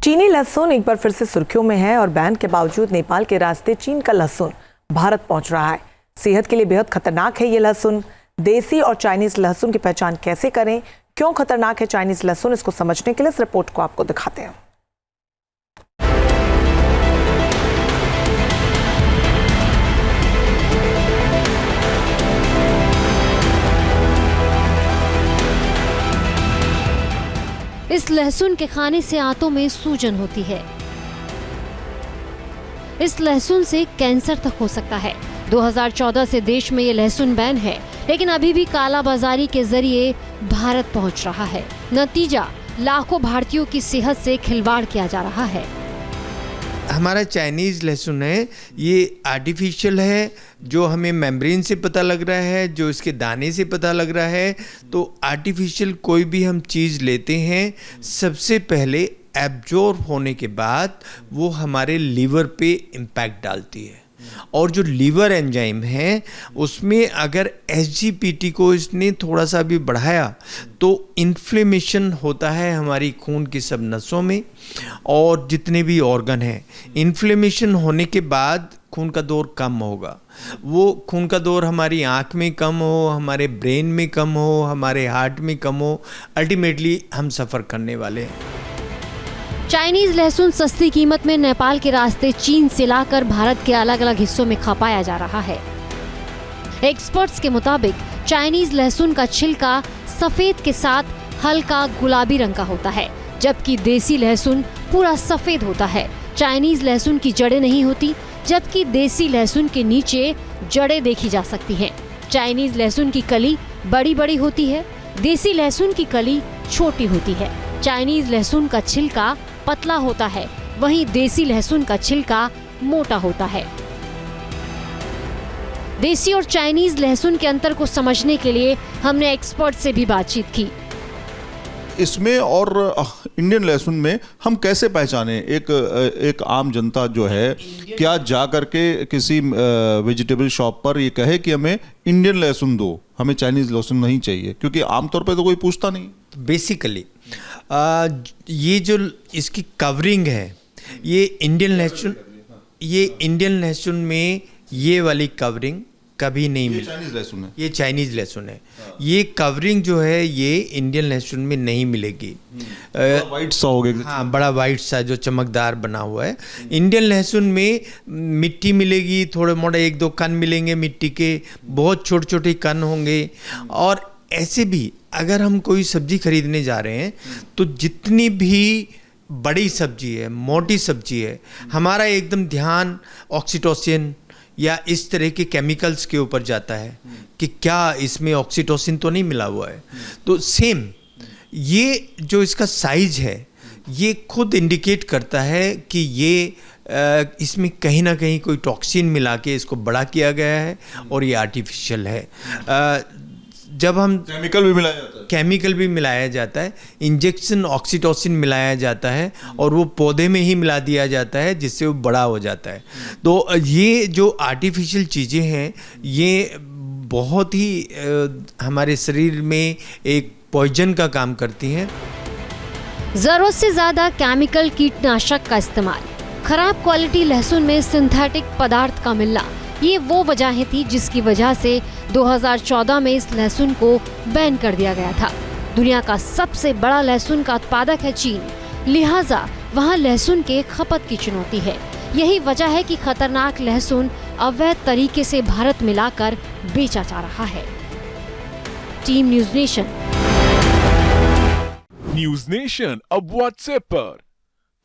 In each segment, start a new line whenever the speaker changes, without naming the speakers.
चीनी लहसुन एक बार फिर से सुर्खियों में है और बैन के बावजूद नेपाल के रास्ते चीन का लहसुन भारत पहुंच रहा है। सेहत के लिए बेहद खतरनाक है ये लहसुन। देसी और चाइनीज लहसुन की पहचान कैसे करें, क्यों खतरनाक है चाइनीज लहसुन, इसको समझने के लिए इस रिपोर्ट को आपको दिखाते हैं।
इस लहसुन के खाने से आंतों में सूजन होती है। इस लहसुन से कैंसर तक हो सकता है। 2014 से देश में ये लहसुन बैन है, लेकिन अभी भी कालाबाजारी के जरिए भारत पहुंच रहा है। नतीजा, लाखों भारतीयों की सेहत से खिलवाड़ किया जा रहा है।
हमारा चाइनीज़ लहसुन है, ये आर्टिफिशियल है, जो हमें मेम्ब्रेन से पता लग रहा है, जो इसके दाने से पता लग रहा है। तो आर्टिफिशियल कोई भी हम चीज़ लेते हैं, सबसे पहले एब्जॉर्ब होने के बाद वो हमारे लीवर पे इम्पैक्ट डालती है, और जो लीवर एंजाइम है उसमें अगर SGPT को इसने थोड़ा सा भी बढ़ाया तो इन्फ्लेमेशन होता है हमारी खून की सब नसों में और जितने भी ऑर्गन हैं। इन्फ्लेमेशन होने के बाद खून का दौर कम होगा। वो खून का दौर हमारी आँख में कम हो, हमारे ब्रेन में कम हो, हमारे हार्ट में कम हो, अल्टीमेटली हम सफ़र करने वाले हैं।
चाइनीज लहसुन सस्ती कीमत में नेपाल के रास्ते चीन से लाकर भारत के अलग अलग हिस्सों में खपाया जा रहा है। एक्सपर्ट्स के मुताबिक चाइनीज लहसुन का छिलका सफेद के साथ हल्का गुलाबी रंग का होता है, जबकि देसी लहसुन पूरा सफेद होता है। चाइनीज लहसुन की जड़ें नहीं होती, जबकि देसी लहसुन के नीचे जड़ें देखी जा सकती हैं। चाइनीज लहसुन की कली बड़ी बड़ी होती है, देसी लहसुन की कली छोटी होती है। चाइनीज लहसुन का छिलका पतला होता है, वहीं देसी लहसुन का छिलका मोटा होता है। देसी और चाइनीज लहसुन के अंतर को समझने के लिए हमने एक्सपर्ट से भी बातचीत की।
इसमें और इंडियन लहसुन में हम कैसे पहचानें? एक आम जनता जो है, क्या जा करके किसी वेजिटेबल शॉप पर ये कहे कि हमें इंडियन लहसुन दो, हमें चाइनीज लहसुन नहीं चाहिए? क्योंकि आमतौर पे तो कोई पूछता नहीं।
बेसिकली ये जो इसकी कवरिंग है, ये इंडियन लहसुन में ये वाली कवरिंग कभी नहीं मिली।
चाइनीज लहसुन है,
ये चाइनीज लहसुन है। ये कवरिंग जो है ये इंडियन लहसुन में नहीं मिलेगी।
वाइट सा हो गया।
हाँ, बड़ा वाइट सा जो चमकदार बना हुआ है। इंडियन लहसुन में मिट्टी मिलेगी, थोड़े मोड़े एक दो कण मिलेंगे मिट्टी के, बहुत छोटे छोटे कण होंगे। और ऐसे भी अगर हम कोई सब्जी खरीदने जा रहे हैं तो जितनी भी बड़ी सब्जी है, मोटी सब्जी है, हमारा एकदम ध्यान ऑक्सीटोसिन या इस तरह के केमिकल्स के ऊपर जाता है कि क्या इसमें ऑक्सीटोसिन तो नहीं मिला हुआ है। तो सेम ये जो इसका साइज है ये खुद इंडिकेट करता है कि ये इसमें कहीं ना कहीं कोई टॉक्सिन मिला के इसको बड़ा किया गया है और ये आर्टिफिशियल है। जब हम केमिकल भी मिलाया जाता है, इंजेक्शन ऑक्सीटोसिन मिलाया जाता है और वो पौधे में ही मिला दिया जाता है जिससे वो बड़ा हो जाता है। तो ये जो आर्टिफिशियल चीज़ें हैं ये बहुत ही हमारे शरीर में एक पॉइजन का काम करती हैं।
जरूरत से ज्यादा केमिकल कीटनाशक का इस्तेमाल, खराब क्वालिटी लहसुन में सिंथेटिक पदार्थ का मिलना, ये वो वजह थी जिसकी वजह से 2014 में इस लहसुन को बैन कर दिया गया था। दुनिया का सबसे बड़ा लहसुन का उत्पादक है चीन, लिहाजा वहाँ लहसुन के खपत की चुनौती है। यही वजह है कि खतरनाक लहसुन अवैध तरीके से भारत में लाकर बेचा जा रहा है। Team news nation.
News nation अब व्हाट्सएप पर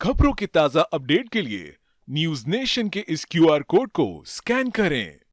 खबरों की ताजा अपडेट के लिए न्यूज़ नेशन के इस QR कोड को स्कैन करें।